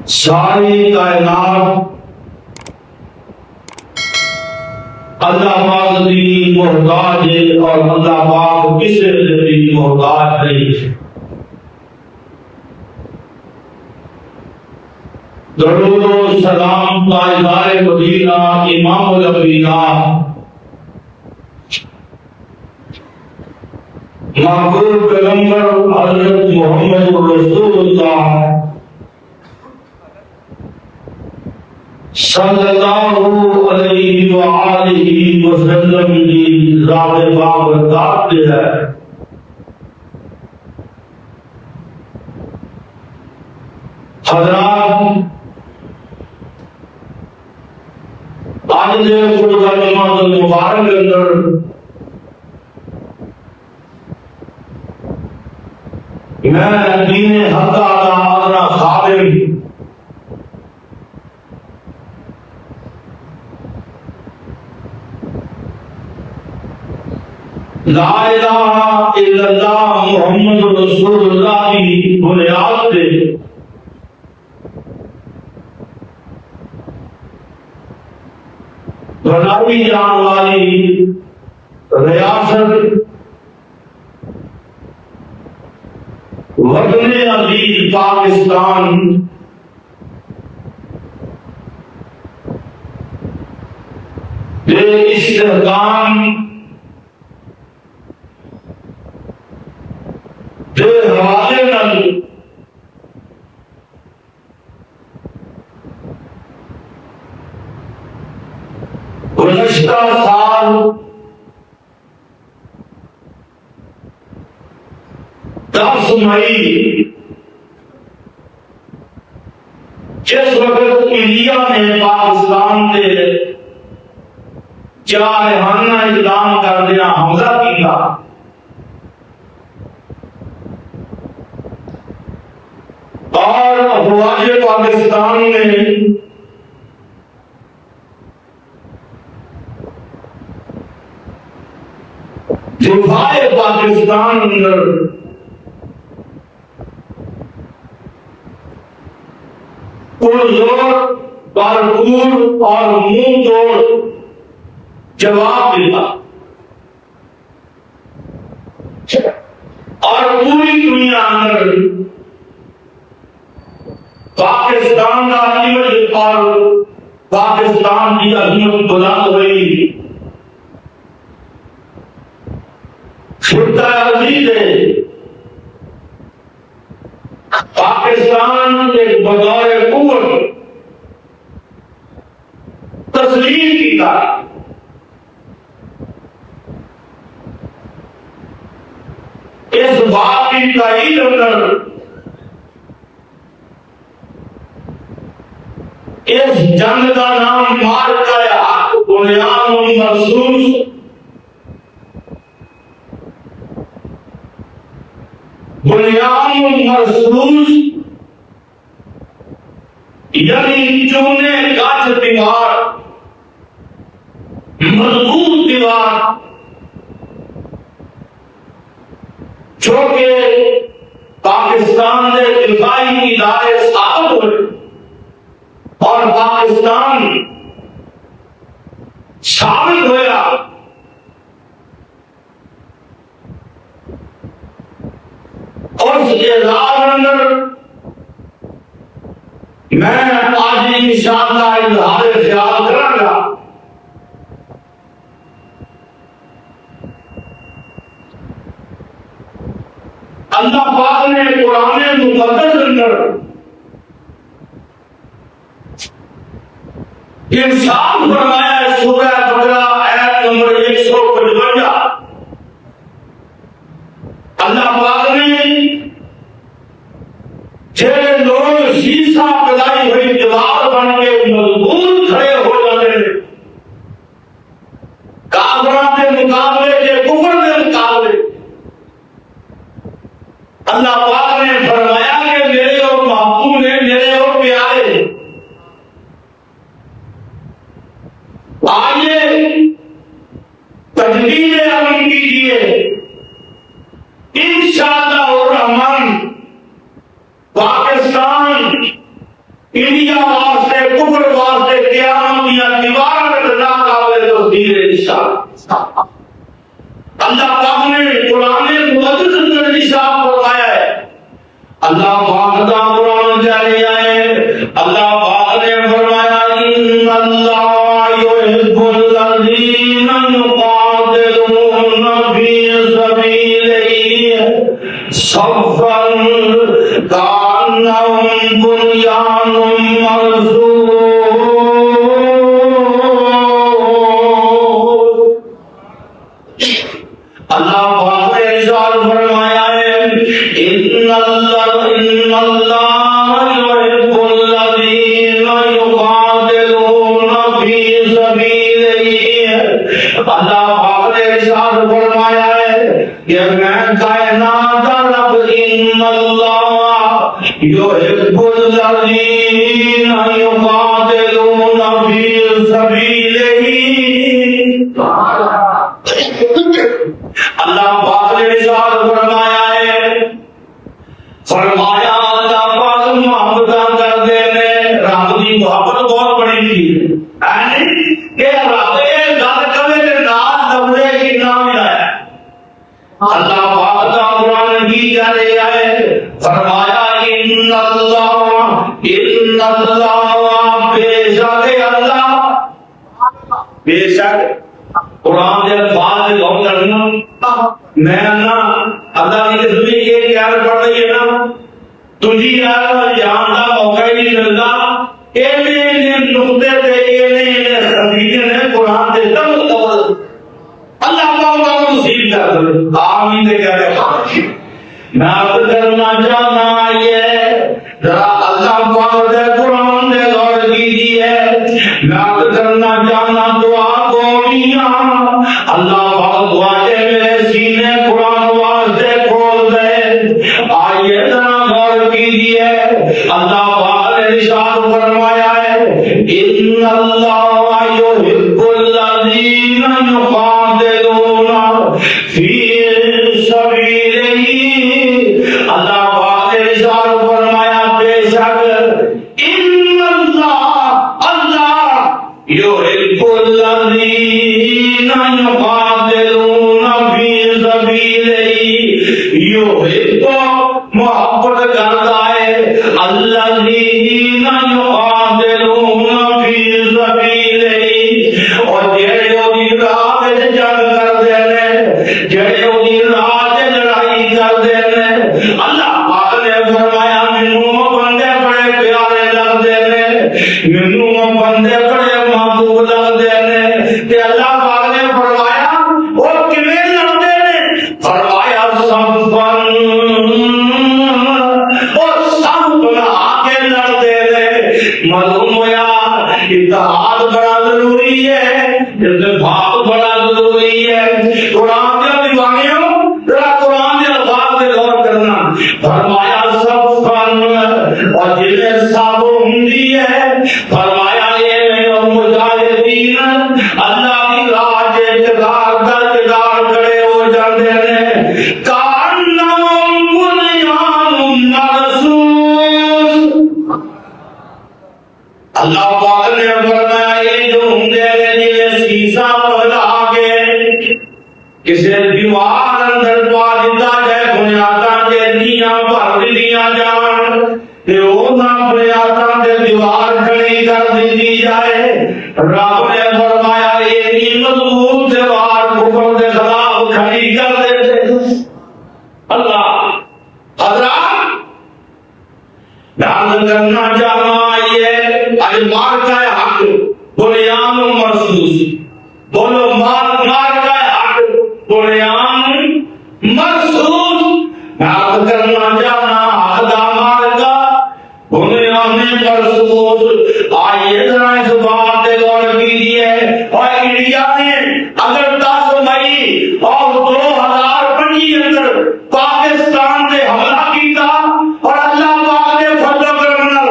ساری کائنات اللہ پاک کی محتاج ہے اور اللہ پاک کسی سے بھی محتاج نہیں ہے۔ درود و سلام تاجدار مدینہ امام الانبیاء محبوب پیغمبر حضرت محمد رسول اللہ صلی اللہ علیہ وآلہ وسلم کی ذات بابرکات ہے۔ حضرات آج کے خطبہ جمعہ المبارک کے اندر میں دین حق اپنا خادم لا الہ الا اللہ محمد رسول اللہ کی بنیاد پہ بنائی جان والی ریاست وطن عزیز پاکستان کے استحکام کے حوالے نال گزشتہ سال 10 مئی جس وقت انڈیا نے پاکستان کے جارحانہ اقدام کر دیا حملہ کیا، اور افواج پاکستان نے دفاع پاکستان اندر پرزور بھرپور اور منہ توڑ جواب دیتا اور پوری دنیا اندر پاکستان کا ایمج اور پاکستان کی عظمت بلند ہوئی. خطہ عزیز ہے پاکستان کے بغیر قوت تسلیم کی تاریخ اس بات کی تائید اندر اس جنگ کا نام مارکہ حق بنیان محسوس بنیان محسوس یعنی چونے گاچھ دیوار مضبوط دیوار جو کہ پاکستان کے دفاعی ادارے ثابت ہوئے اور پاکستان ثابت ہوا. اور اس اعزاز اندر میں آج انشاءاللہ اظہار خیال کروں گا. اللہ پاک نے قرآن مقدس اندر ارشاد فرمایا ہے سورہ بقرہ آیت نمبر 155. اللہ پاک نے جڑے لوگ شیشہ پلائی ہوئی دیوار بن کے مضبوط کھڑے ہو جاتے ہیں کافروں کے مقابلے کے کفر کے مقابلے, اللہ پاک نے فرمایا کہ میرے اور محبوب نے میرے اور پیارے آئیے تجدید امن کیجیے. انشاءاللہ الرحمن پاکستان انڈیا واسطے کفر واسطے قیامت یا دیوار نہ قابل تبدیل انشاءاللہ. اللہ پاک نے قرآن مقدس اندر ارشاد فرمایا ہے. اللہ پاک کا قرآن جاری ہے. اللہ پاک نے فرمایا ان اللہ یحب الذین یقاتلون فی سبیلہ صفا کأنہم بنیان مرصوص. اللہ پاک نے ارشاد فرمایا ہے ان اللہ یحب الذین یقاتلون فی سبیلہ. اللہ پاک نے ارشاد فرمایا ہے کہ میں کائنات کا رب ان اللہ یحب الذین یقاتلون فی سبیلہ. اللہ پاک نے ارشاد فرمایا ہے فرمایا اللہ پاک محبت کرتے ہیں. رب کی محبت بہت بڑی چیز ہے کہ رب یہ گل کرے کہ نال لفظ کی نام ہے. اللہ پاک کا قرآن کی جا رہا ہے فرمایا ان اللہ بے شک اللہ بے شک. قرآن کے الفاظ غور کرنا میں نا اللہ کی رسولی یہ کیا پڑھ رہی ہے نا تجھی جان کا موقع ہی نہیں ملتا. نقطے خریدے نے قرآن کے تب اللہ پاک کا نصیب کر دے. آمین کہہ رہے میں عرض کرنا چاہنا یہ ذرا اللہ پاک کے قرآن سے غور کیجیے. میں عرض کرنا چاہنا دعا اللہ پاک دعائیں میرے سینے قرآن واسطے کھول دے. آئیے ذرا غور کیجیے. اللہ پاک نے ارشاد فرمایا ہے ان اللہ یحب الذین یقاتلون فی سبیلہ. اللہ پاک نے ارشاد فرمایا بے شک ان اللہ یحب الذین يقاتلون في سبيله يحب محبت کرتا ہے الذين يقاتلون في سبيله اور جڑے دی راہ تے جنگ کردے نے جڑے دی راہ تے لڑائی کردے نے اللہ پاک نے فرمایا مینوں بندے بڑے پیارے لگدے نے مینوں بندے بڑے محبوب لگدے نے تے اللہ پاک نے فرمایا او کیویں لڑدے نے فرمایا سب معلوم ہوا اتحاد بڑا ضروری ہے اتفاق بڑا ضروری ہے قرآن کے دیوانیوں ذرا قرآن کے الفاظ پہ غور کرنا فرمایا سب فن اور جن میں سب ہندی ہے فرمایا یہ مجاہدین اللہ کی راہ کے کردار در کردار کھڑے ہو جاتے ہیں کانم بنیان مرصوص اللہ پاک نے فرمایا یہ جو ہندے نے جنہیں سیسا پہلا کے کسی دیوار اندر پا دیتا جائے بنیاداں کے دیاں بھر دیاں جان کہ وہ نہ بنیاداں کے دیوار کھڑی کر دی جائے رب نے فرمایا یہ مضبوط دیوار کفر کے خلاف کھڑی کر دیتے اللہ حضرات دھیان کرنا چاہنا یہ مار کا حق بنیان مرصوص بولو مار کا حق بنیان مرصوص یاد کرنا چاہنا حدا مار کا بنیان مرصوص آئیے ذرا اس بات پہ غور کیجیے اور انڈیا نے اگر 10 مئی اور 2025 اندر پاکستان نے حملہ کیتا اور اللہ پاک نے فضل کرم نال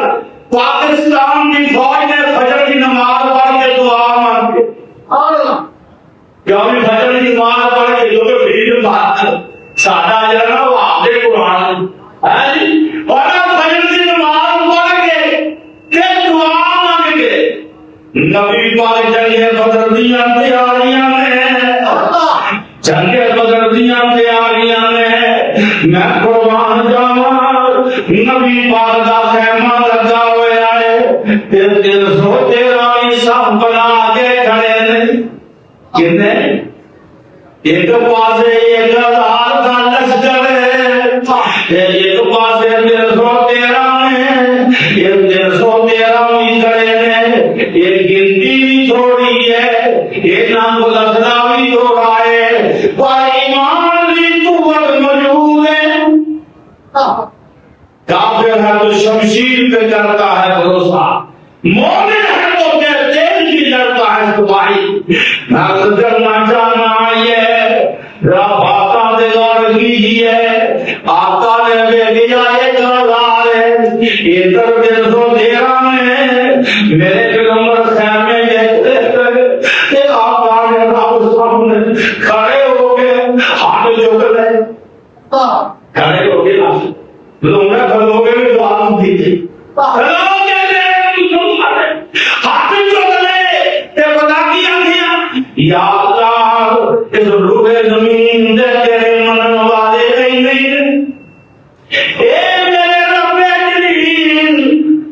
پاکستان کی فوج نے فجر کی نماز پڑھ کے دعا مانگی کیا بھی فجر کی نماز پڑھ کے جو کہ بھیڑ بات سادہ جانا وہ آدھے قرآن ہے اور فجر کی نماز پڑھ کے دعا مانگ کے نبی پاک جنگ بدر دیاں تیاریاں میں جنگ بدر دیاں تیاریاں میں میں قربان جاواں نبی پاک دا خیمہ لگا ہوا ہے 313 سب بنا کے کھڑے نے کتنے ایک پاسے 1000 کا لشکر ہے ایک پاسے 313 میں 313 بھی کھڑے نے یہ گنتی بھی تھوڑی ہے یہ نام لشکر بھی تھوڑا ہے پر ایمان کی قوت موجود ہے کافر ہے تو شمشیر پہ کرتا ہے بھروسہ مومن ہے تو تیل کی لڑتا ہے سپاہی نقل کرنا چاہنا یہ رب آقا دے غور کیجئے آقا نے بھیجا ایک ہزار ہے ادھر 313 میں میرے پیغمبر خیمے دیکھتے تھے کہ آقا نے رب سامنے کھڑے ہو کے ہاتھ جھک لے کھڑے ہو کے لوگ نے کھڑوں کے بھی دعا دیجئے کھڑوں کے ہاتھ جھک لے تے بتا کیا کیا یا اللہ اس روح زمین دے تیرے من والے نہیں اے میرے رب جلیل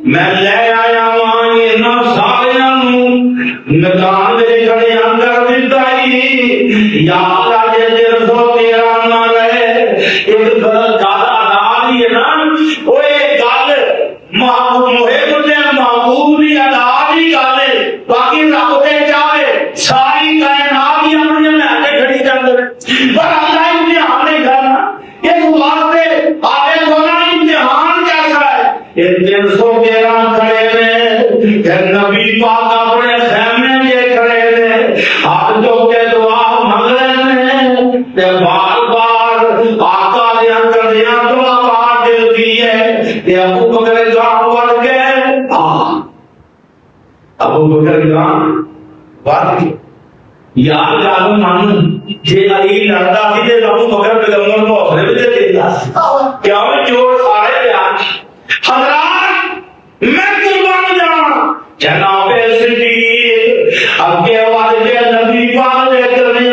میں لے آیا ماں نہ سارے میدان دے کھڑے اندر دیتا ہی یا اللہ جے 313 نہ رہے ایک غلط دادا دادی ہے نا وہ ایک گل محبوب بھی اداری گالے باقی رب دے چاہے ساری کائنات ہی اپنے میں کھڑی کر دے پر اللہ امتحان نہیں کرنا اس واسطے آگے سونا امتحان کیسا ہے یہ 313 کھڑے نے نبی پاک اپنے خیمے میں کھڑے نے ہاتھ جو کے دعا مانگ رہے ہیں بار بار آقا دیا کردیاں دعا بار دل دی ہے ابو بکر جان بڑھ کے ابو بکر جان بڑھ کے یاد جانو مان جے علی لڑتا سی تے ابو بکر پیغمبر کو حوصلے بھی دے دیتا کیا وہ جوڑ سارے بیان حضرات میں قربان جاواں جناب صدیق اگے والے نبی پاک دے کرنے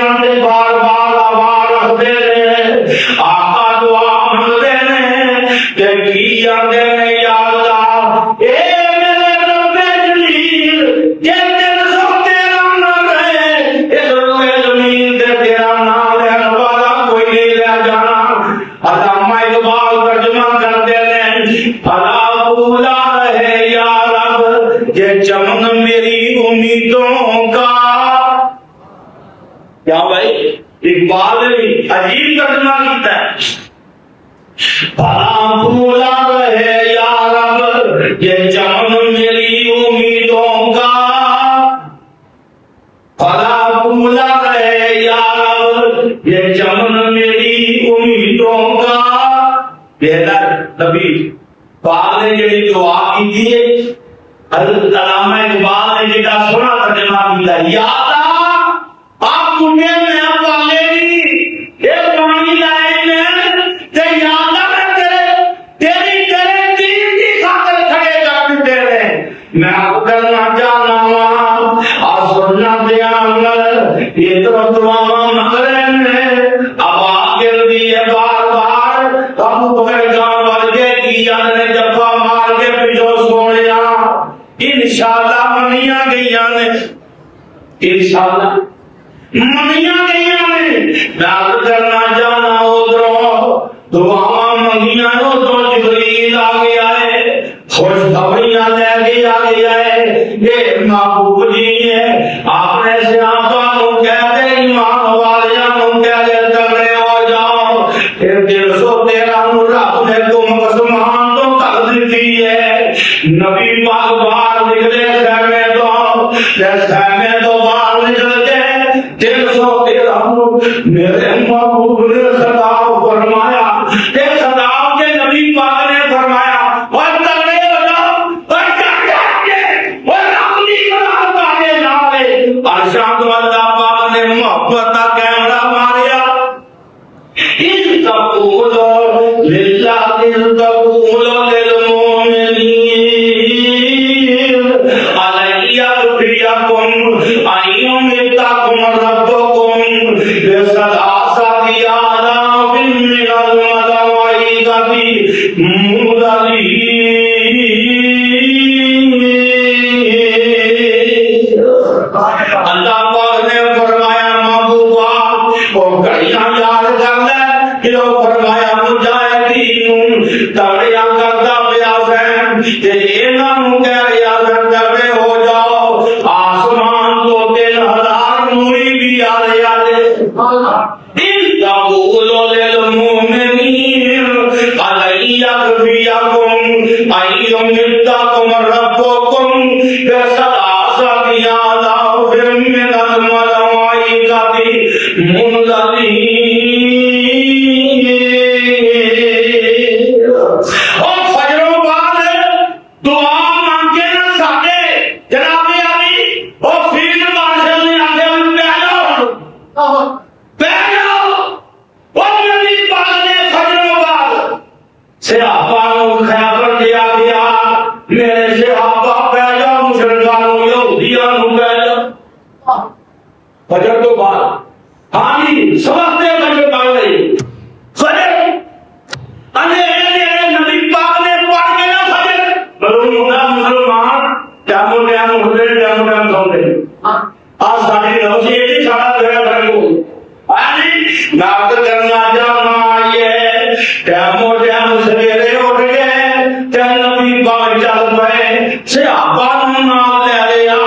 کیا بھائی اقبال نے عجیب ترجمہ کیتا ہے، بھلا بھولا رہے یا رب یہ چمن میری امیدوں کا، بھلا بھولا رہے یا رب یہ چمن میری امیدوں کا۔ نبی پاک نے جڑی دعا کی تھی، حضرت علامہ اقبال نے جڑا سونا ترجمہ کیتا، یا اللہ آپ مجھے میں پالے گی یہ پانی لائے میں تے یا اللہ میں تیرے دین کی خاطر کھڑے کر تیرے میں آپ کرنا جانا وہاں اور سننا دیاں یہ تو دعا مغرے میں اب آگے دیئے بار بار ہم بغیر جان والے کی یاد نے جفا مار کے پیچھو سونے انشاءاللہ منیاں گئیاں نے، انشاءاللہ منیاں گئیاں نے، میں کرنا جانا ادھروں دعا منگیاں ادھروں جبریل آ گیا ہے، خوش خبریاں لے کے آ گیا ہے، یہ محبوب جی ہے آپ نے صحابہ کو کہہ دے ایمان والیاں کو کہہ دے تگڑے ہو جاؤ، پھر 113 رب نے تم قسمان تو کر دیتی ہے۔ نبی پاک باہر نکلے خیمے تو باہر نکل کے 113 میرے محبوب نے خطاب فرمایا، ایک خطاب کے نبی پاک نے فرمایا اور تگڑے ہو جاؤ اور تگڑے اور اپنی بنا تاکے نالے ارشاد اللہ پاک نے محبت کا کیمرہ ماریا، ان تقولوا للہ ان تقولوا للمؤمنین أيمدكم ربكم بثلاثة آلاف من الملائكة منزلين۔ اللہ پاک نے فرمایا محبوبہ وہ گھڑیاں یاد کر لے کہ وہ فرمایا مجاہدین تڑیاں کرتا پیاس ہے کہ یہ نہ کہہ رہا سردے ہو جاؤ، آسمان تو 3000 نوری بھی آ رہے ان تقولوا للمؤمنین ألن يكفيكم أن يمدكم ربكم بثلاثة آلاف من الملائكة منزلين۔ اور فجروں بعد دعا مانگے نہ ساڈے جناب علی اور فیلڈ مارشل نے آگے پہلو اور نبی پاک نے فجروں بعد صحابہ کو خیبر دیا گیا، میرے صحابہ پہلو مسلمانوں یہودیاں نو پہلو فجر تو بعد ہاں جی سمجھتے فجر پڑھ رہی فجر اندھیرے نبی پاک نے پڑھ کے نہ فجر مسلمان ٹائم ہوتے ٹائم سوتے آج ساری روشنی ایک سارا گھر گھر کو ناک کرنا جانا آئیے ٹائم سویرے اٹھ گئے نبی پاک چل پے صحابہ نال لے لیا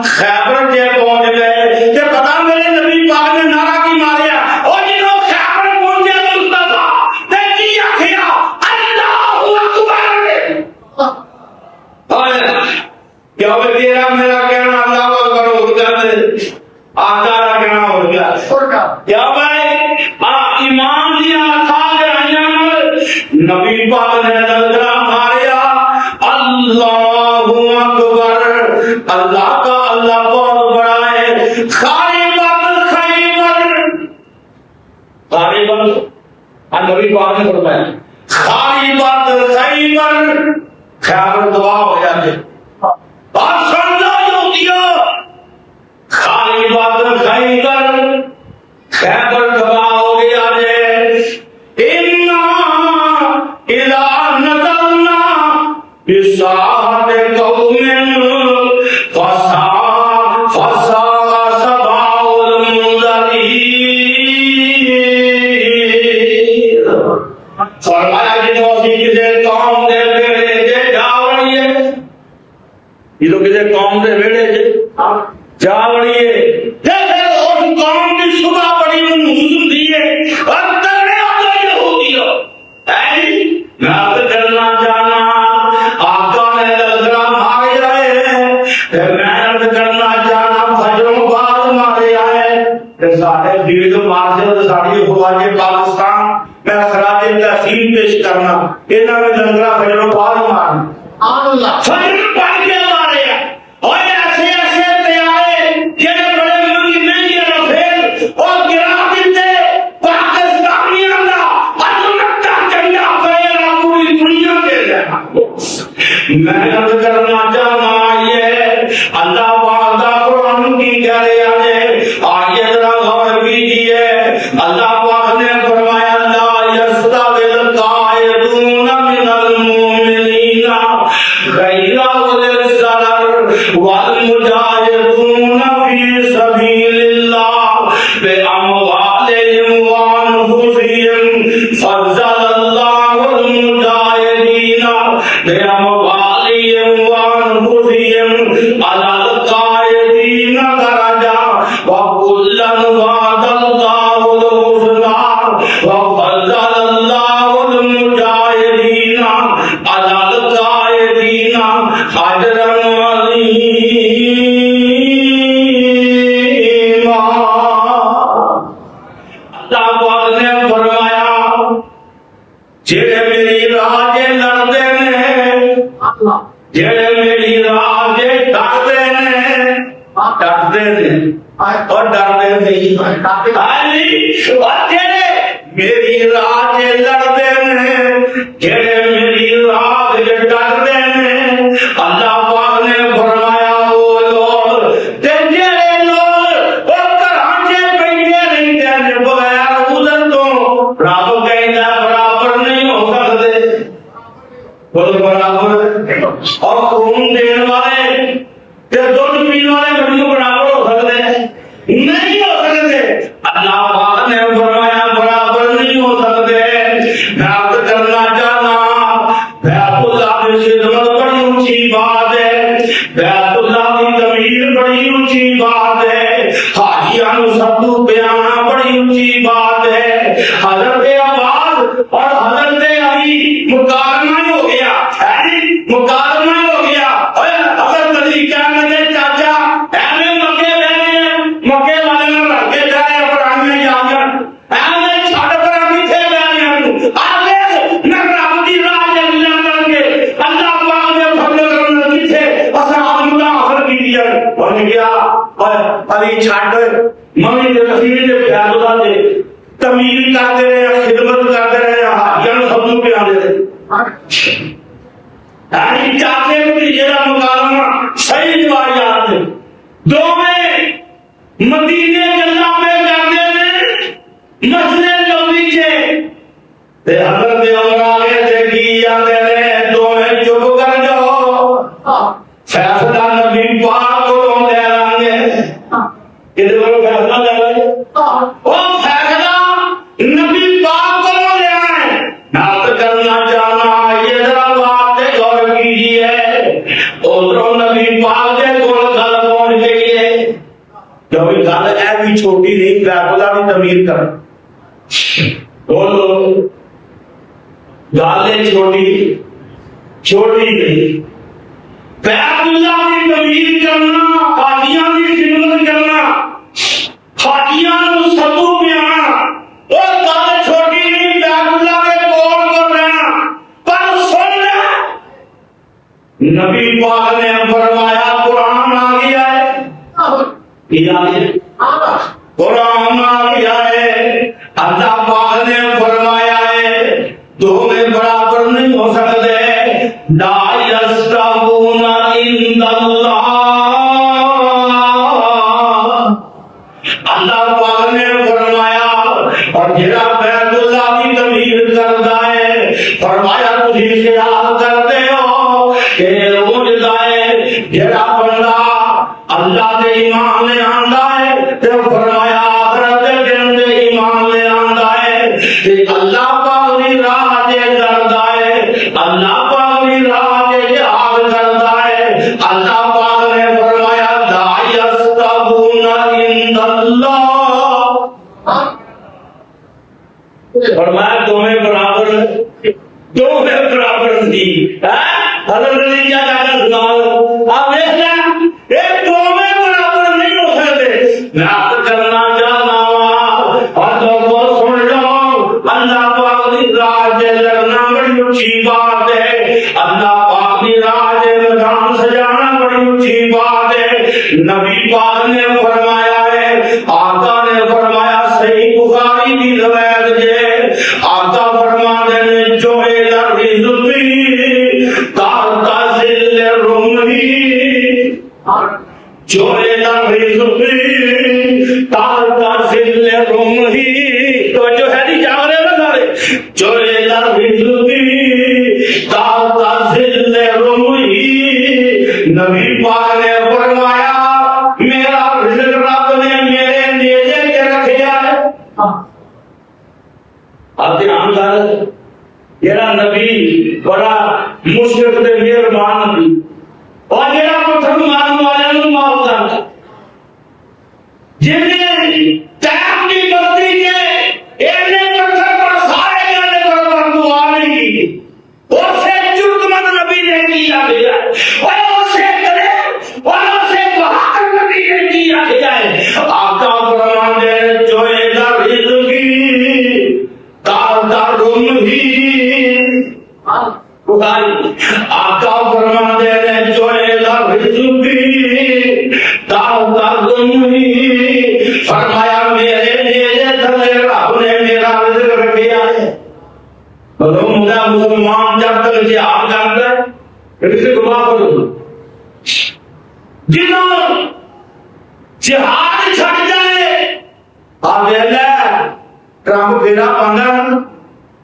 خیبر کے پہنچ گئے کہ پتا میرے نبی پاک نے نعرہ کی ماریا اور جنہوں خیبر پہنچے مصطفیٰ تے کی آخیا اللہ اکبر کیا وہ تیرا میرا کہنا اللہ اکبر ہو جاتے آقا کا کہنا ہو گیا کیا بھائی ایمان دیا کھا نبی پاک نے للکارا ماریا اللہ اکبر، اللہ کا اللہ بہت بڑا ہے۔ خیبر نبی پاک نے فرمایا خیبر دعا ہو جاتے اور سن لو یہودیو خیبر دعا ہو گیا إِذَا نَزَلْنَا بِسَاحَةِ قَوْمٍ فَسَاءَ صَبَاحُ الْمُنذَرِينَ۔ فرمایا کہ جو کسی قوم دے بیڑے جے جاوڑیے یہ تو کسی قوم دے بیڑے جے جاوڑیے جیسے اس قوم کی صبح سارے فیلڈ مارشل ساری فوج پاکستان میں خراج تحسین پیش کرنا انہاں میں لنگرا پھیرو پار مارنا فجر پڑھ کے مارے اور ایسے ایسے تیارے جڑے بڑے منگی مہنگی رفیل اور گرا دیتے پاکستانیاں دا عظمت کا جھنڈا پھیرا پوری دنیا کے لیے میں عرض کرنا چاہنا یہ اللہ پاک دا قرآن کی کہہ رہے ہیں آئیے ذرا غور کیجیے اللہ پاک نے فرمایا لا یستوی القاعدون من المؤمنین غیر اولي الضرر والمجاہدون فی سبیل اللہ باموالہم وانفسہم فضل اللہ المجاہدین باموالہم وانفسہم علی القاعدین درجہ وکلا وعد اللہ الحسنى وفضل اللہ المجاہدین علی القاعدین اجرا عظیما۔ اللہ پاک نے فرمایا جڑے میری راہ دے لڑدے نے جڑے میری راہ دے ڈردے نے اور ڈردے نہیں اور جڑے میری راہ دے لڑدے نے جڑے میری راہ دے ڈردے نے اللہ پاک نے فرمایا وہ لوگ تے جڑے لوگ او گھراں وچ بیٹھے رہندے نے بغیر عذر تو رب کہندا برابر نہیں ہو سکتے بول برابر اور خون دین والے تے دودھ پین والے کبھی برابر ہو سکتے ہیں نہیں ہو سکتے اللہ پاک نے فرمایا برابر نہیں ہو سکتے میں آپ کرنا چاہنا بیت اللہ کی خدمت بڑی اونچی بات ہے بیت اللہ کی تعمیر بڑی اونچی بات ہے حاجیاں نو سب بیانا بڑی اونچی بات ہے حضرت عباس اور حضرت علی مکالمہ ہی ہو گیا مکالمہ ہی ہو گیا حضرت علی کہنے لگے چاچا ایویں مکے رہنے مکے والے نے رکھ کے جائے ابراہیم نے جاگر ایویں چھڑ کر کتنے رہنے آگے میں رب دی راہ اللہ کر کے اللہ پاک نے فضل کرنا کتنے اصحاب اللہ آخر کی دیا انہیں کیا علی چھڑ ممی دے رسیل دے پیار اللہ دے تمیر کرتے رہے خدمت کرتے رہے حاجیاں سب پہ آنے رہے چاچے بھتیجے کا مکالمہ صحیح روایات ہے دو میں مدینے گلا پہ جاتے ہیں مسجد نبوی سے تے حضرت عمر آگے تے کی جاتے ہیں دو میں چپ کر جاؤ فیصلہ نبی پاک کو لے لیں گے کدھر کو فیصلہ لے لیں گے وہ فیصلہ نبی پاک کو لے آئے نات کرنا چاہنا یہ ذرا بات غور کیجیے ادھر نبی پاک کے کول گل پہنچ گئی ہے کیونکہ گل اے بھی چھوٹی نہیں بیت اللہ کی تعمیر کر بولو گل چھوٹی چھوٹی نہیں بیت اللہ کی تعمیر کرنا حاجیاں کی خدمت کرنا حاجیاں نو سدو پیانا اور گل چھوٹی نہیں بیت اللہ کے کول کر رہنا پر سن نبی پاک نے فرمایا قرآن آ گیا ہے قرآن آ گیا ہے اللہ پاک نے فرمایا ہے دو میں برابر نہیں ہو سکتے لا یستوون عند اللہ اللہ پاک نے فرمایا اور جڑا بیت اللہ کی تعمیر کرتا ہے فرمایا تسی خیال کرتے ہو کہ جڑا بندہ اللہ دے ایمان لے آندا ہے تے فرمایا آخرت دے دن دے ایمان لے آندا ہے تے اللہ پاک دی راہ دے کردا ہے اللہ پاک دی راہ دے جہاد کردا ہے اللہ پاک نے فرمایا لا یستوون عند اللہ فرمایا دونوں برابر دونوں برابر نہیں حضرت علی کیا کہتا سناؤ آپ دیکھنا ایک دونوں برابر نہیں ہو سکتے میں آپ کرنا چاہنا اچھی بات ہے، اللہ پاک نے راج میدان سجانا بڑی اچھی بات ہے۔ نبی پاک نے فرمایا ہے، آقا نے فرمایا، صحیح بخاری کی روایت ہے، آقا فرماتے ہیں جو رزقی تحت ظل رمحی، جو رزقی تحت ظل رمحی، تو جو ہے نہیں جا رہے نا سارے، جو رزقی تحت ظل رمحی، نبی پاک نے فرمایا میرا رزق رب نے میرے نیزے کے رکھیا ہے۔ آپ دھیان کر، جڑا نبی بڑا مشرف تے مہربان نبی، اور جڑا پتھر مارن والے نوں معاف کردا، جن نے تیب کی بستی کے اینے پتھر پر سارے جانے پر دعا نہیں کی، اس سے جرت مند نبی نے کیا گیا، اور اس سے کرے اور اس سے بہادر نبی نے کیا گیا ہے۔ آقا فرماتے ہیں جو رزقی تحت رمحی، آقا فرماتے ہیں جو رزقی تحت رمحی، فرمایا میرے نیزے تلے رب نے میرا رزق رکھیا ہے۔ مسلمان جب تک جہاد کرتا ہے رزق معاف کرو، جنہوں جہاد چھڑ جائے آپ ٹرمپ پھیرا پانا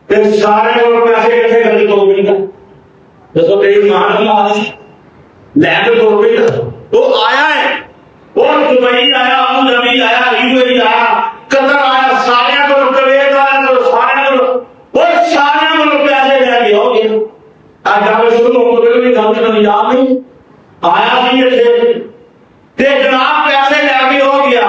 پھر سارے لوگ پیسے کٹھے کر کے تو ملتا جسو تیری مان لے کے تو ملتا، وہ آیا ہے، وہ دبئی آیا، ابو ظبی آیا، یو اے ای آیا، قطر آیا، سارے کو کویت آیا، تو سارے کو وہ سارے کو پیسے لے کے ہو گیا۔ آج جب شروع ہو گئے نہیں گل تو یاد نہیں آیا سی تے جناب پیسے لے کے ہو گیا،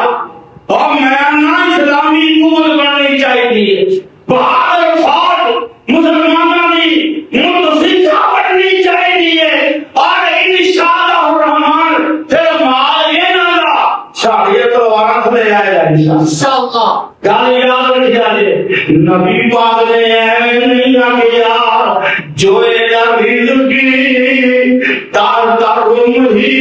اور میں نہ اسلامی حکومت بننی چاہیے، بہادر فوج مسلمانوں کی متفقہ بننی چاہیے، اور انشاءاللہ الرحمن پھر مال یہ نہ دا شاہیے تو وارث لے آئے گا انشاءاللہ۔ گل یاد رکھیے، نبی پاک نے ایویں نہیں کیا جو رزقی تحت رمحی،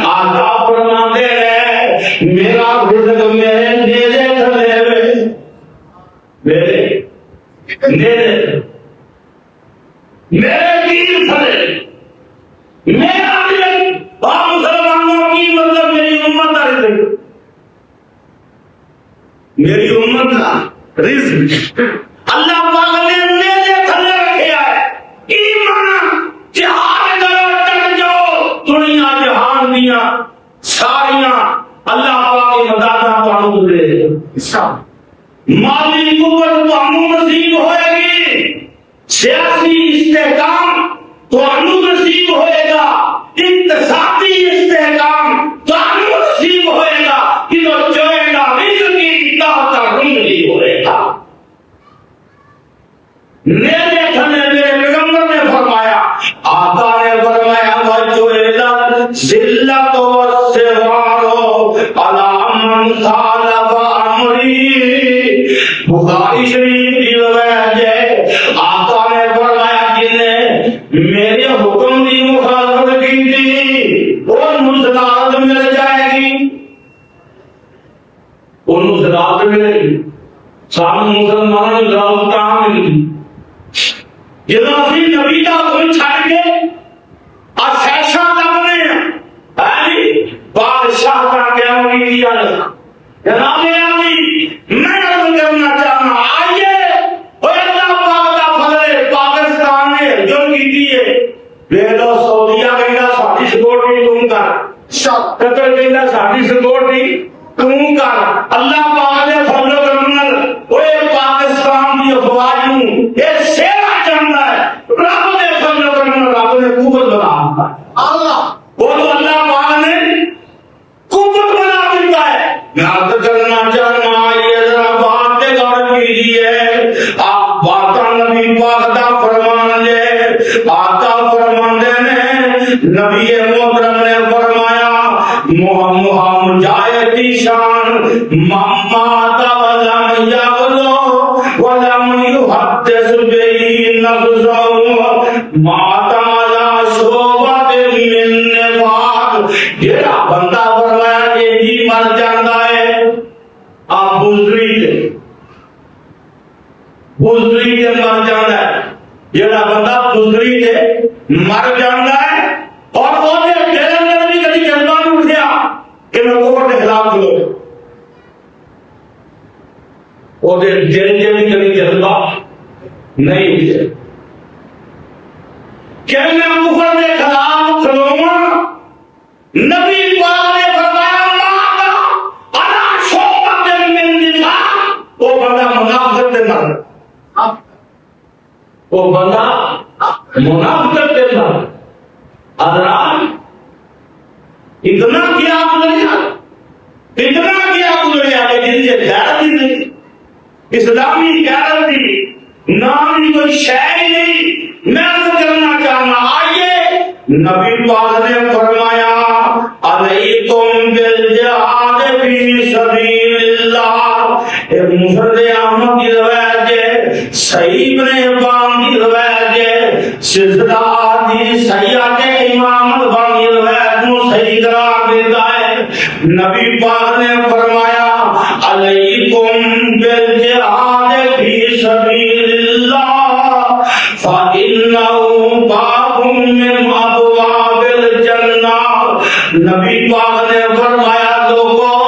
آقا فرماتے ہیں میرا رزق میرے نیزے تلے ہوئے، میرے نیزے میرے تیر تلے، میرا رزق اور مسلمانوں کی مطلب میری امت کا رزق، میری امت کا رزق اللہ پاک نے نیزے تھلے رکھا ہے۔ ایمان جہاد کرو چڑھ جاؤ، دنیا جہان دیا ساریاں اللہ پاک کی مدد تانوں دے، مالی قوت تانوں نصیب ہوئے گی، سیاسی استحکام تانوں نصیب ہوئے گا، اقتصادی استحکام تانوں نصیب ہوئے گا، کہ تو چوئے گا رزقی تحت رمحی ہوئے گا۔ نیزے تھلے میرے پیغمبر نے فرمایا، آقا نے فرمایا وَجُعِلَتْ ذِلَّةُ وَالصِّغَارُ عَلَىٰ مَنْ خَالَفَ أَمْرِي، بخاری شریف کی روایت ہے، آقا نے فرمایا جن نے میرے حکم کی مخالفت کی تھی انہوں ذلت مل جائے گی، انہوں ذلت ملے گی۔ سانوں مسلمانوں ذلت کہاں ملتی؟ جدو اسی نبی کا حکم چھڑ کے سیشن لگنے بادشاہ کا کیا کیا جناب علی میں عرض کرنا چاہنا آئیے اللہ پاک کا فضل پاکستان نے جو کی ہے لو سعودیہ کہنا ساری سکیورٹی تم کر، قطر کہنا ساری سکیورٹی تم کر، اللہ پاک نے فضل کرنا وہ پاکستان کی افواج یہ سیوا چاہتا ہے، رب نے فضل کرنا، رب نے قوت بنا اللہ، وہ تو اللہ پاک نے قوت بنا دیتا ہے۔ میں عرض کرنا چاہنا یہ ذرا بات پہ غور کیجیے، آپ باتاں نبی پاک دا فرمان ہے، آقا فرماندے نے، نبی محترم نے فرمایا مجاہد کی شان مات ولم یغزو ولم یحدث به نفسه بزدلی تے مر جاندا ہے، جڑا بندہ بزدلی تے مر جاندا ہے اور وہ دل اندر بھی کبھی جذبہ نہیں اٹھیا کہ میں کفر کے خلاف کھلو، وہ دل بھی کبھی جذبہ نہیں اٹھیا کہ میں کفر کے خلاف کھلوں۔ نبی پاک نے فرمایا وہ بندہ منافقت دے مر، وہ بندہ منافقت دے مر۔ حضرات اتنا کیا گزریا، اتنا کیا گزریا کہ جن سے غیرت ہی نہیں، اسلامی غیرت ہی نام ہی کوئی شے ہی نہیں۔ میں تو کرنا چاہنا، آئیے نبی پاک نے فرمایا علیکم بالجہاد فی سبیل اللہ، مفرد احمد کی روایت ہے، صحیح ابن حبان کی روایت ہے، سلسلہ حدیث صحیحات امام البانی کی روایت کو صحیح قرار دیتا ہے۔ نبی پاک نے فرمایا علیکم بالجہاد فی سبیل اللہ فإنہ باب من ابواب الجنہ۔ نبی پاک نے فرمایا لوگوں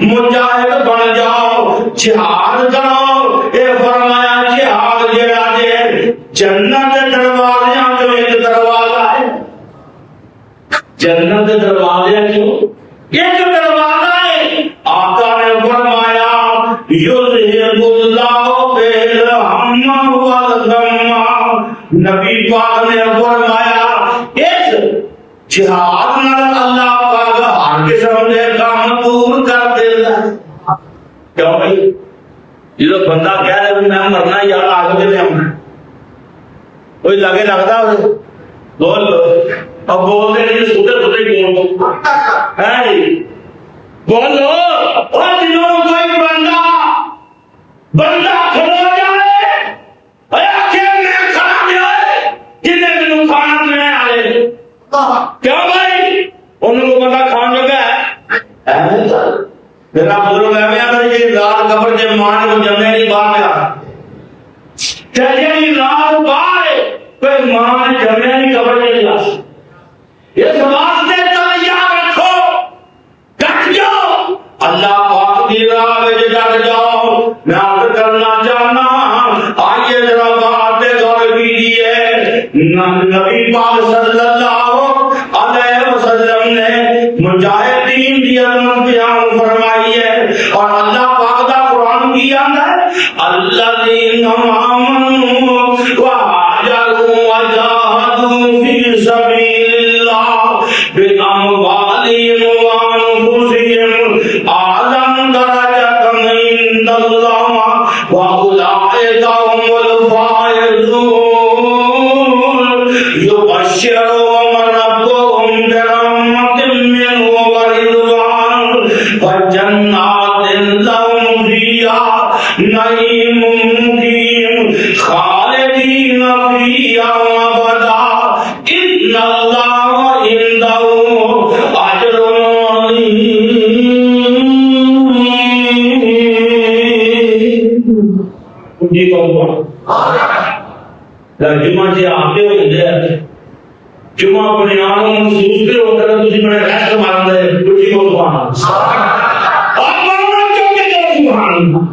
مجاہد بن جاؤ، جہاد کرو۔ اے فرمایا جہاد جڑا دے جنت دے دروازے جو ایک دروازہ ہے، جنت دے دروازے جو ایک دروازہ ہے۔ آقا نے فرمایا یذہب اللہ بالہم والغم۔ نبی پاک نے فرمایا اس جہاد نال اللہ پاک ہر قسم دے کام دور کر دیتا ہے۔ کیوں بھائی؟ جدو بندہ کہہ رہے میں مرنا یار آگے لے آؤں، کوئی لگے لگتا ہو بول اب بولتے نہیں، سوتے سوتے ہی بول ہے بولو۔ اور دنوں کوئی بندہ کھڑا جائے کہ میں کھڑا جائے جنہیں دنوں کھانا میں آئے، کیا بھائی انہوں کو بندہ کھان لگا ہے؟ میرا بزرگ ہے، میں یہ رات قبر کے مان کو جمعے نہیں باہر میں آ چاہیے رات باہر کوئی مان جمعے نہیں قبر کے نہیں آ۔ اس واسطے تیار رکھو، ڈٹ جاؤ، اللہ پاک کی راہ میں ڈٹ جاؤ۔ میں عرض کرنا چاہنا، آئیے ذرا بات غور کیجیے۔ نبی پاک صلی اللہ علیہ وسلم نے مجاہدین کی عظمت بیان فرمائی ہے، اور اللہ پاک دا قرآن کی آتا ہے الذین آمنوا وہاجروا وجاہدوا فی سبیل اللہ باموالہم وانفسہم اعظم درجۃ عند اللہ واولئک هم الفائزون یبشرهم ربهم برحمۃ منہ ورضوان وجنات لهم فیہا نعیم مقیم خالدین فیہا ابدا ان اللہ عنده اجر عظیم۔ جی کہوں جمعہ جی آتے ہوئے جمعہ اپنے آپ محسوس بھی ہوتا ہے، تھی بڑے ریسٹ مارن دے کچھ کو سبحان اللہ اور مارنا چاہتے ہیں سبحان اللہ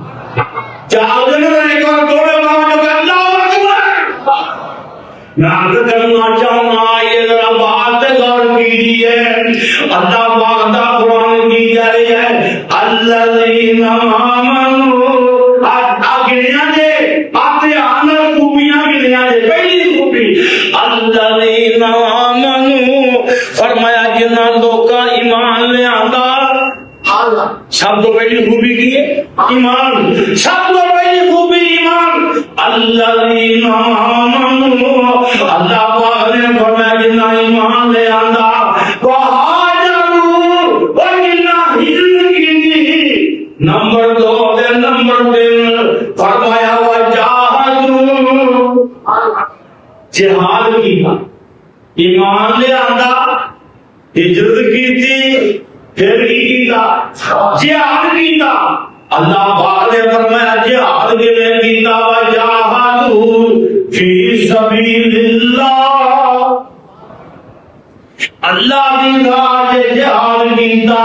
چاہو دن ایک اور دوڑے بابا جو کہ اللہ اکبر۔ میں عرض کرنا چاہنا یہ ذرا بات غور کیجیے، اللہ پاک دا قرآن کی جا رہی ہے الذین آمنوا گنیا دے آتے آنا خوبیاں گنیا دے۔ پہلی خوبی الذین آمنوا، فرمایا جنہ لوکاں ایمان لے آندا۔ سب تو پہلی خوبی کی ہے ایمان، سب تو پہلی خوبی ایمان۔ الذین آمنوا، اللہ پاک نے فرمایا جنہ ایمان لے آندا وہاجروا، اور جنہ ہجرت کی تھی۔ نمبر 2 دے نمبر 3 فرمایا وجاہدوا، جہاد کیتا، ایمان لے آندا، ہجرت کی تھی، پھر کیتا جہاد کیتا۔ اللہ پاک نے فرمایا جہاد کے لیے کیتا وجاہدوا اللہ دی راہ جہاد کیتا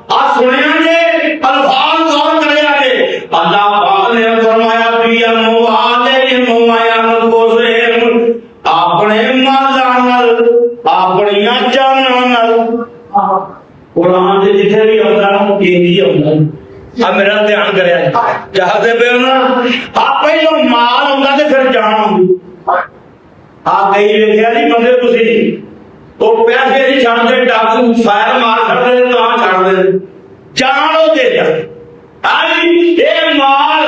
آ سنیا جے الفاظ غور کریا جے اللہ پاک نے فرمایا بھی اموالہم و انفسہم اپنے مالاں نال اپنیاں جاناں نال قرآن دے جتھے بھی آندا یہ آندا میرا دھیان کریا چاہتے پہ نا آپ پہلو مال ہوندا تے پھر جان ہوندی آپ کئی ویکھیا جی بندے تسی وہ پیسے نہیں چھڑتے ڈاکو فائر مار چھڑتے تو چھڑتے جان ہو دے جا یہ مال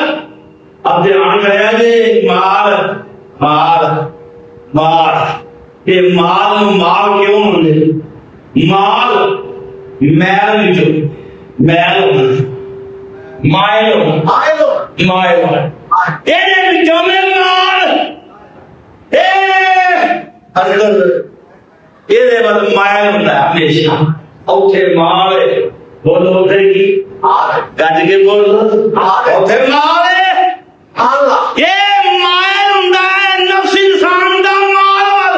اب دھیان کریا جی مال مال مال یہ مال مال کیوں ہوندے مال میل وچوں میل ہونا مائل ہونا مائل ہونا یہ وچوں میں مال اندر یہ بعد مائل ہوتا ہے ہمیشہ اوتھے مال ہے بولو اوتھے کی گج کے بولو اوتھے مال ہے یہ مائل ہوتا ہے نفس انسان دا مال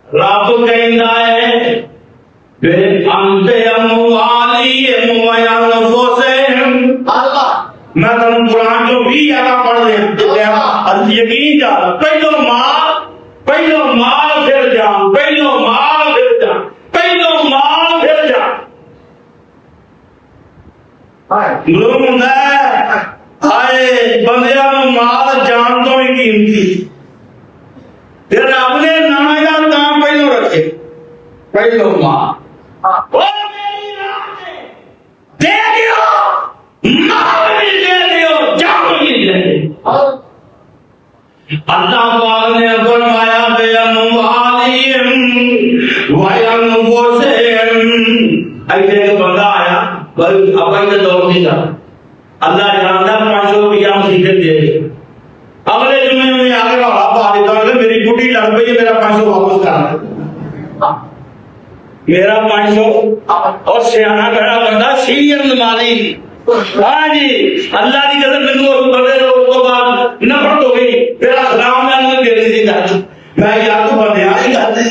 رب کہندا ہے بے انت اموالہم و انفسہم میں تمہیں قرآن جو بھی آگا پڑھ دیں یقین جا پہلو مال پھر جان پہلو مال پھر جان پہلو مال پھر جان معلوم ہوتا ہے آئے بندیاں مال جان تو ہی قیمتی پھر رب نے نام یا نام پہلو رکھے پہلو مال دے دیو مال بھی دے دیو جان بھی دے دیو اللہ پاک نے فرمایا بے اموالہم و انفسہم ایسے ایک بندہ آیا اپنے کے دور نہیں تھا اللہ جانتا 500 روپیہ مسیحت دے دے اگلے جمعے میں آگے روڑا پا دیتا ہوں میری بوٹی لگ پئی میرا 500 واپس کرا میرا 500 اور سیانا کھڑا بندہ سینئر نمازی ہاں جی اللہ کی قدر میں اس بندے اس کو بعد نفرت ہو گئی میرا سلام میں انہوں نے دے دی تھی میں یاد تو بندے آئی کرتے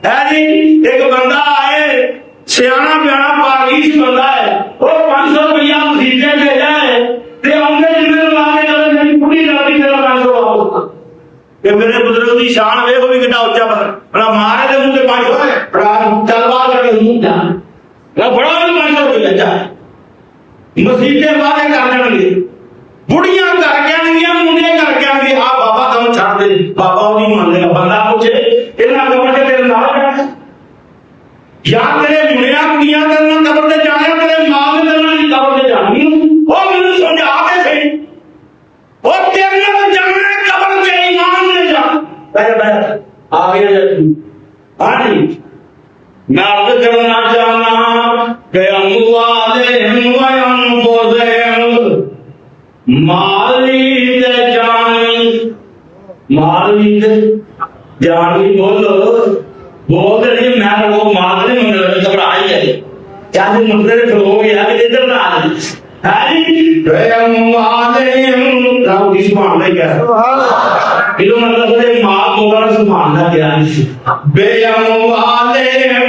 ہے جی ایک بندہ آئے سیانا پیانا پاکیز بندہ ہے وہ 500 روپیہ مسیحے پہ جائے تے ہم نے جمعے لگانے کرے میری پوری رابطی میرا 500 واپس کہ میرے بزرگ کی شان وے کو بھی کٹا اچھا بنا مارے دے مجھے 500 بڑا چلوا کر کے منہ جان میں بڑا بھی 500 روپیہ جائے مسیحے والے کر جان گے بڑیاں کر کے آن گیا منڈے کر کے آن گے آپ بابا تم چھڑ دے بابا وہ نہیں مان لے گا بندہ پوچھے اتنا قبر سے تیرے نال جانا یا تیرے منڈیاں کڑیاں کرنا قبر سے جانا تیرے ماں میں کرنا نہیں قبر سے جانی وہ مجھے سمجھا کے صحیح اور تیرے نال جانا ہے قبر سے ایمان لے جا بیٹھ آگے جاتی ہاں جی میں عرض کرنا چاہنا کہ اموالہم و انفسہم مالی تے جانی مالی تے جانی بولو بولتے نہیں میں وہ مال نہیں منگ رہا گھبرائی ہے کیا تم مندر ہو گیا کہ ادھر نہ آ جائے اموالہم راو کی سبحان اللہ کیا یہ مطلب ہے مال بولا سبحان اللہ کیا بے اموالہم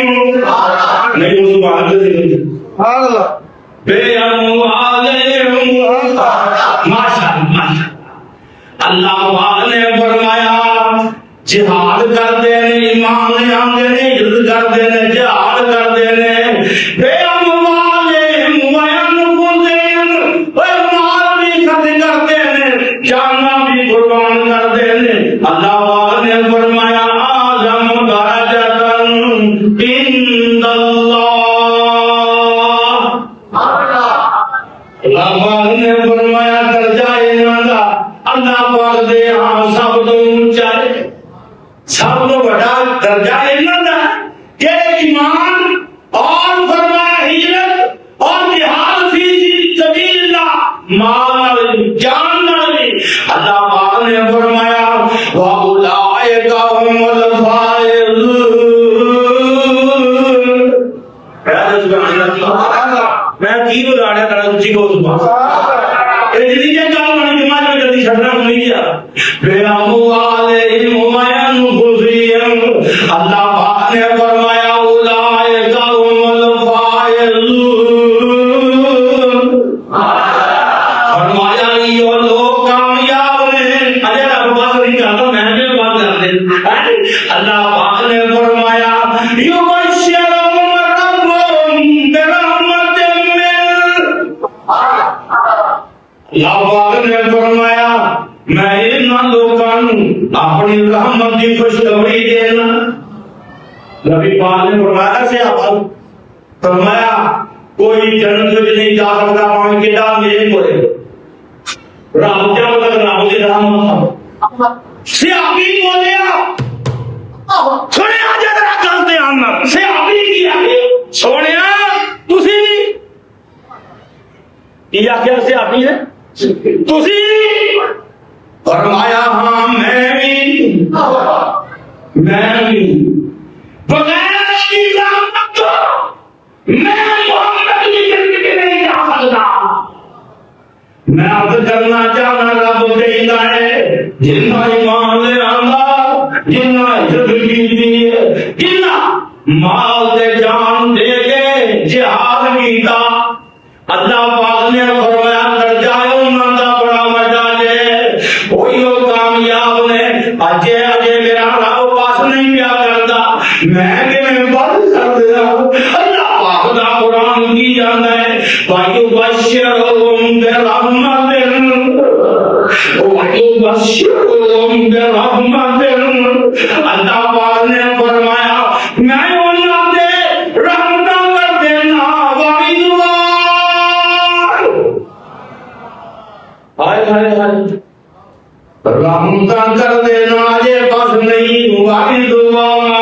نہیں وہ سبحان اللہ بے اموالہم ماشاءاللہ اللہ پاک نے فرمایا جہاد کرتے ہیں ایمان لے آندے نے عزت کرتے ہیں جہاد کرتے ہیں بے اموالہم و انفسہم مال بھی خرچ کرتے ہیں جاناں بھی قربان کرتے ہیں اللہ پاک نے فرمایا اعظم درجۃ عند اللہ اللہ پاک نے فرمایا درجہ انہاں دا اللہ پاک دے ہاں سب تو اونچا ہے سب تو بڑا درجہ انہاں دا کہ ایمان اور فرمایا ہجرت اور جہاد فی سبیل اللہ مال نال جان نال اللہ پاک نے فرمایا واولئک هم الفائزون میں کی بلاڑا کرا تجھی کو سبحان اے جی کے کام بنی جمعہ میں جلدی چھڑنا نہیں کیا بے اموالہم و انفسہم اللہ پاک نے فرمایا اللہ پاک نے فرمایا میں ان لوگوں اپنی رحمت کی خوشخبری دینا. نبی پاک نے فرمایا سے فرمایا کوئی جنت میں نہیں جا سکتا مان کے ڈال میرے کو رب جب تک رب کی رحمت سے ابھی بولیا سونے آجا ذرا گل تے آنا سے ابھی کی آگے سونے تسی کیا کیا سے ابھی ہے تسی فرمایا ہاں میں بھی بغیر کی رحمت میں محمد کی زندگی نہیں جا سکتا. میں اب کرنا چاہنا رب کہتا ہے جنہ ایمان لے آندا جنہ عزت کی جنہ مال دے جان دے کے جہاد کیتا اللہ پاک نے فرمایا درجہ انہاں دا بڑا وڈا جے وہی کامیاب نے اجے اجے میرا رب پاس نہیں پیا کردا میں کہ بند کر دیا. اللہ پاک دا قرآن کی جاندا ہے وَيُبَشِّرُهُمْ بِرَحْمَةٍ وَيُبَشِّرُهُمْ بِرَحْمَةٍ. اللہ پاک نے فرمایا میں انہاں دے رحمتاں کر دینا وعدوان. ہائے ہائے ہائے رحمتاں کر دینا اجے بس نہیں وعدوان.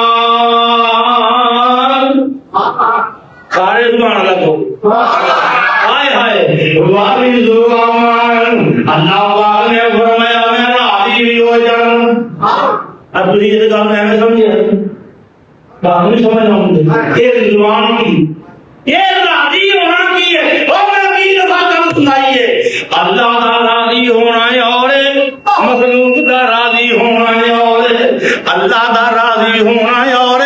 سارے زبان لگو ہائے ہائے وعدوان. اللہ پاک نے فرمایا میں راضی بھی ہو جاؤں. اب تجھے یہ کام میں سمجھے کام نہیں سمجھ رہا ہوں یہ رضوان کی یہ راضی ہونا کی ہے. اور میں بھی دفعہ کم سنائیے اللہ کا راضی ہونا ہے اور مخلوق کا راضی ہونا ہے اور اللہ کا راضی ہونا ہے اور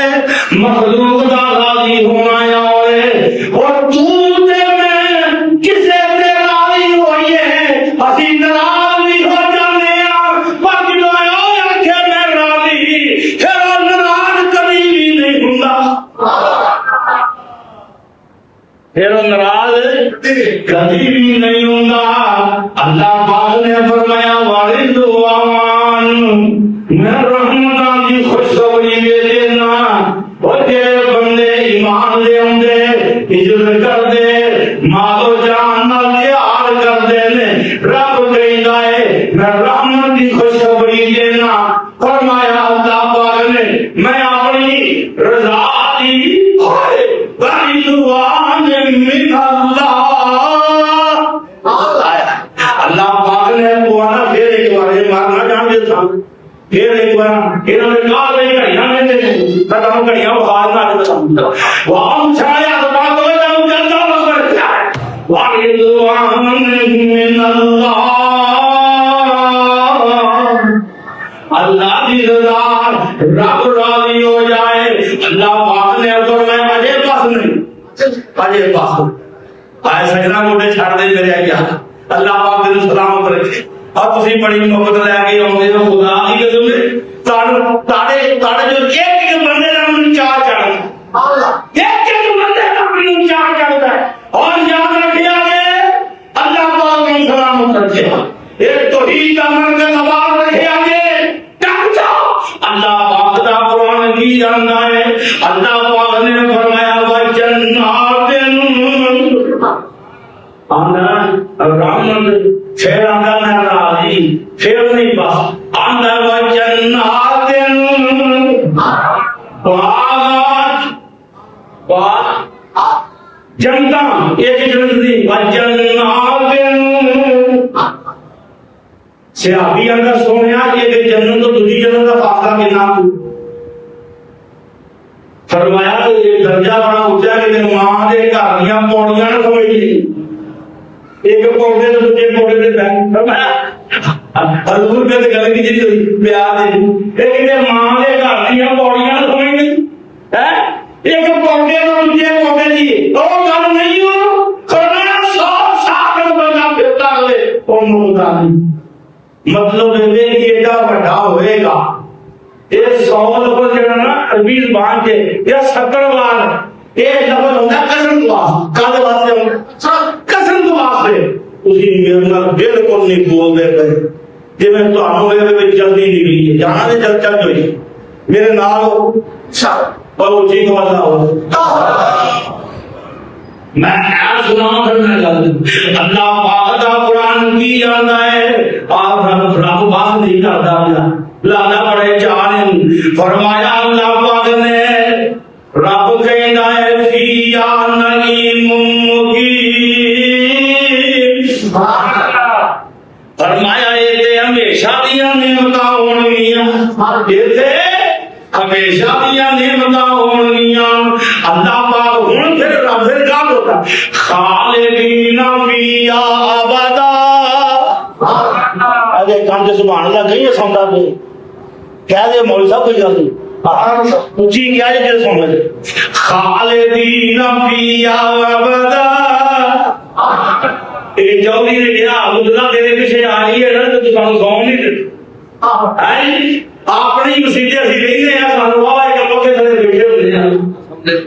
مخلوق کا راضی ہونا ہے اور تو میں کسے تے راضی ہوئی ہے اسی ناراض بھی ہو جانے پر جو آنکھیں میں راضی پھر ناراض کبھی بھی نہیں ہوندا پھر ناراض کبھی بھی نہیں ہوندا. اللہ پاک نے فرمایا وعدوان میں رحمتاں دی خوشخبری دے دینا اور جڑے بندے ایمان لے آندے عزت کر دے مال و جان نال جہاد کر دے نے رب کہندا ہے میں رحمت دی خوشخبری دینا. فرمایا اللہ پاک نے میں اپنی رضا دی ہوئے وعدوان من اللہ. اللہ پاک نے بوانا پھر ایک بار مارنا جان دیتا پھر ایک بار انہوں نے کہا بھئی گھڑیاں میں دے تم گھڑیاں بخار نہ دیتا وہ ہم چھایا تو بات ہو جاؤں جلتا مگر جائے وعدوان من اللہ. اللہ کی رضا رب راضی ہو جائے. اللہ پاک نے فرمایا مجھے پاس نہیں مجھے پاس آئے سجنا موٹے چھڑ دے میرے آئیا اللہ پاک دل سلامت رکھے. اب تسی بڑی محبت لے کے آؤندے ہو خدا کی قسم نے تاڑے جو ایک بندے دا من چاہ چڑھتا ایک بندے دا من چاہ چڑھتا ہے اور یاد رکھیا گے اللہ پاک دل سلامت رکھے. ایک توحید کا من کا نواز رکھیا گے ٹک جاؤ. اللہ پاک دا قرآن کی جاننا ہے. اللہ پاک نے فرمایا وجنات رحمت پھر آندا میں راضی پھر نہیں بس آندا وجنات باغات جنتا ایک جنت دی وجنات سیابی اندر سونیا یہ جنت تو دوسری جنت کا فاصلہ کتنا فرمایا یہ درجہ بڑا اونچا ہے کہ ماں دے گھر دیاں پوڑیاں نہ سمجھ لی ایک پوڑے تو دوسرے پوڑے دے بیٹھ فرمایا حضور نے گل کی جی پیار دے ایک ماں دے گھر دیاں پوڑیاں نہ سمجھ لی ایک پوڑے تو دوسرے پوڑے دی او گل نہیں ہو فرمایا 100 سال بندہ پھرتا ہوئے او مولا مطلب ہے کہ ایڈا بڑا ہوئے گا یہ 100 لفظ جڑا نا عربی زبان کے یا 70 بار یہ لفظ ہوتا ہے قسم دعا کالے واسطے قسم دعا سے تسی میرے نال بالکل نہیں بولدے پے جی میں تانوں میرے جلدی نکلی ہے جانا دے چل چل ہوئی میرے نال اور اچھی تو اللہ ہو میں سنا کرنا چاہتا اللہ پاک دا قرآن کی آتا ہے آپ رب بات نہیں کرتا لانا بڑے جان فرمایا اللہ پاک نے رب کہنا ہے فیا نعیم مقیم فرمایا یہ ہمیشہ دیا نعمتاں ہونگیاں یہ ہمیشہ دیا نعمتاں ہونگیاں اللہ پاک ہن پھر رب پھر کیا ہوتا خالدین فیہا ابدا اجے کان سے سبحان اللہ کہیں سوندا دے کہہ دے مولوی صاحب کوئی گل نہیں اونچی کیا جے سن لے خالدین فیہا ابدا یہ جوڑی نے کہا اللہ تیرے پیچھے آ رہی ہے نا تو سانو سون نہیں دے اپنی مسیجے اسی رہنے ہیں سانو واہ ایک پکے تھلے بیٹھے ہوتے ہیں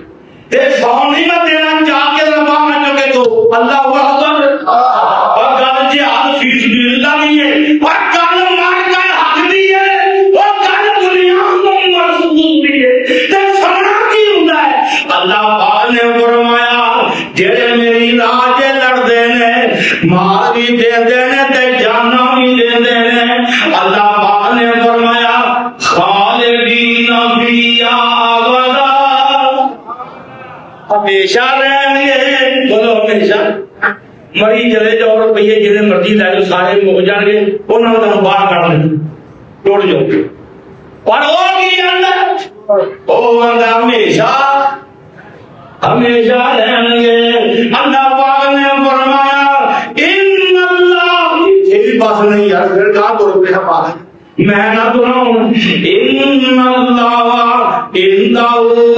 تے سون نہیں میں دینا چاہ کے ربا میں چکے تو اللہ اکبر اور گل جہاد فی سبیل اللہ نہیں ہے اور گل مار کر حق دی ہے اور گل دنیا کو مرسول دی ہے تے سمنا کی ہوندا ہے اللہ پاک نے فرمایا جڑے میری راہ تے لڑدے نے مال بھی دیندے نے تے جاناں بھی دیندے نے اللہ پاک نے فرمایا خالدین فیہا ابدا ہمیشہ رہیں گے بولو ہمیشہ مری چلے جاؤ روپیے جتنے مرضی لے جاؤ سارے مک جان گے انہوں نے باہر کر دیں ٹوٹ جاؤ پر وہ کی اندر وہ اندر ہمیشہ ہمیشہ رہیں گے اللہ پاک نے فرمایا ان اللہ یہ بھی بات نہیں یار پھر کہاں تو روپیہ پاک میں نہ سناؤں ان اللہ عنده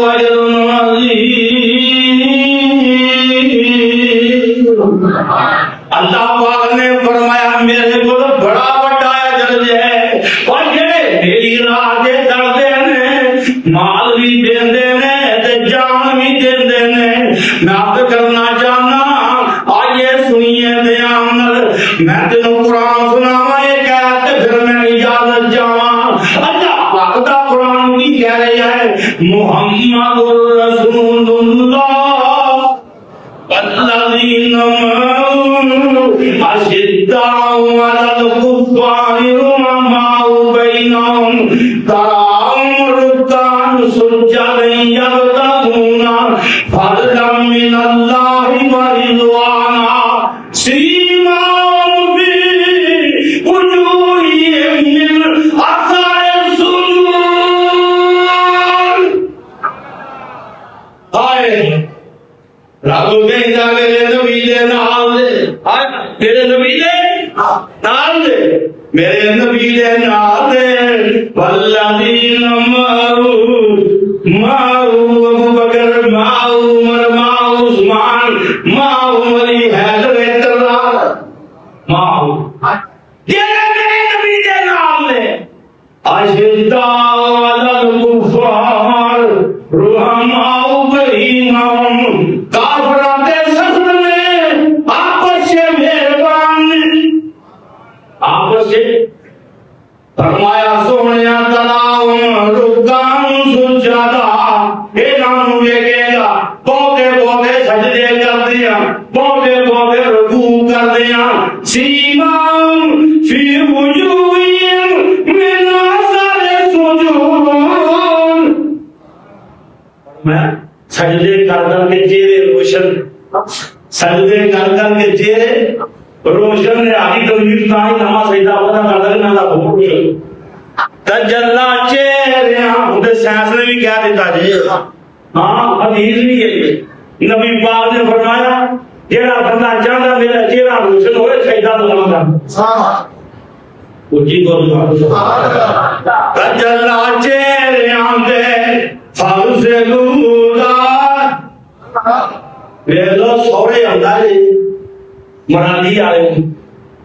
اجر عظیم اللہ پاک نے فرمایا میرے کو بڑا بڑا اجر ہے اور جڑے میری راہ دے دردے نے مال بھی دیندے نے تے جان بھی دیندے نے میں آپ کرنا چاہنا آئیے سنیے دھیان میں تینوں قرآن سناواں یہ کہتے پھر میں اجازت جاواں اللہ پاک دا قرآن کی کہہ رہا ہے محمد رسول اللہ الذین اشداء علی الکفار رحماء بینہم تراہم رکعا سجدا یبتغون فضلا من اللہ ورضوانا سیماہم فی وجوہہم من اثر السجود ہائے رب کہندا میرے نبی دے نال دے میرے نبی دے نال دے میرے نبی دے نال دے والذین معه ابو بکر معه عمر معه عثمان معه علی حیدر کرار معه تیرے میرے نبی دے نال دے اشداء علی الکفار رحماء بینہم کافروں کے سخت میں آپس سے مہربان آپس سے فرمایا سونیا تراہم رکعا سجدا انہوں نے کہا بہتے بہتے سجدے کر دیا بہتے بہتے رکوع کر دیا سیماہم فی وجوہہم من اثر السجود میں سجدے کر کے چہرے روشن سجدے کر کے چہرے روشن نے آدھی تنویر تاہی نماز سجدہ ہوتا کر نہ دا روشن تجلا چہرے ہوں سائنس نے بھی کہہ دیتا جی ہاں حدیث بھی ہے نبی پاک نے فرمایا جیڑا بندہ چاہتا میرا چہرہ روشن ہوئے سجدہ تو نہ کر اچھی بول تجلا چہرے ہوں ویلو سورے آندا ہے مرادی آئے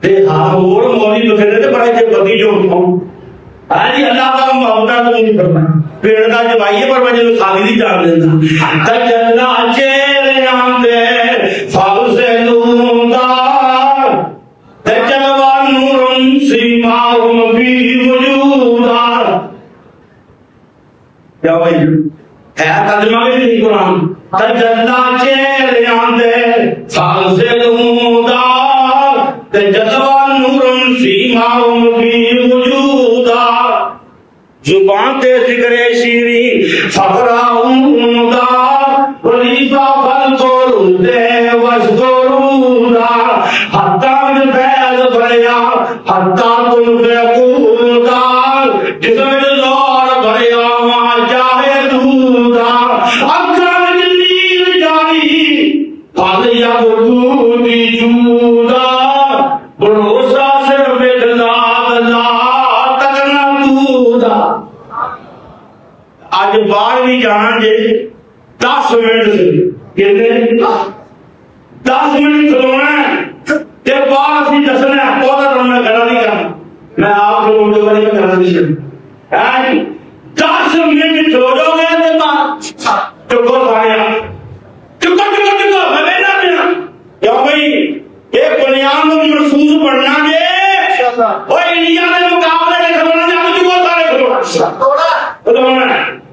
تے ہاں اور مولی بخیرے تے بڑے تے بدی جو ہوں ہاں جی اللہ کا محبت تو نہیں کرنا پیڑ دا جوائیے پر میں جنوں خالی نہیں جان دینا تجلا چہرے آندے فاوزلودا سیماہم فی وجودا. کیا بھائی ہے ترجمہ بھی نہیں قرآن. تجلا چہرے آندے سال سے لودا تجلوا نور سیماہم فی وجودا. زبان تے ذکر شیریں فقرا عمدہ ولیفہ فالکور دے وشکرودا. حتیٰ میں فیض بھریا حتیٰ تم فیقودا جسم زور بھریا ماں جاہے دودا. اکرم جلیل جاری فاضیا وجودی جودا. بھروسہ صرف ایک ذات اللہ تکنا دودا. آج باہر بھی جان جے 10 منٹ سے کہتے 10 منٹ کھلونا ہے تے باہر اسی دسنا ہے پودا رہنا گھر نہیں کرنا. میں آپ کو اردو والی میں کرنا نہیں چاہتا. 10 منٹ کھلو جاؤ گے تے باہر چکو سارے چکو میں بیٹھا دینا. کیوں بھائی یہ بنیاد محسوس پڑھنا جے وہ انڈیا کے مقابلے میں کھلونا جے آپ چکو سارے کھلونا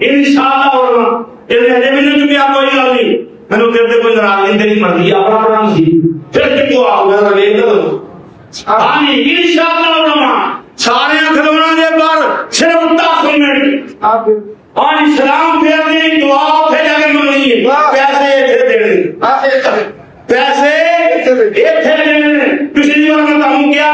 انشاءاللہ ہونا. یہ ہجے بھی نہیں چکیا کوئی گل نہیں. میں نے کہتے کوئی ناراضگی تیری مرضی اپنا پڑھنا سی پھر چکو آؤ گا ویک دو. ہاں جی انشاءاللہ ہونا سارے کھلونا دے پر صرف 10 منٹ. ہاں جی سلام پھیر دی دعا اتنے جا کے منگنی ہے. پیسے اتنے دینے پیسے اتنے دینے. پچھلی بار میں تمہیں کیا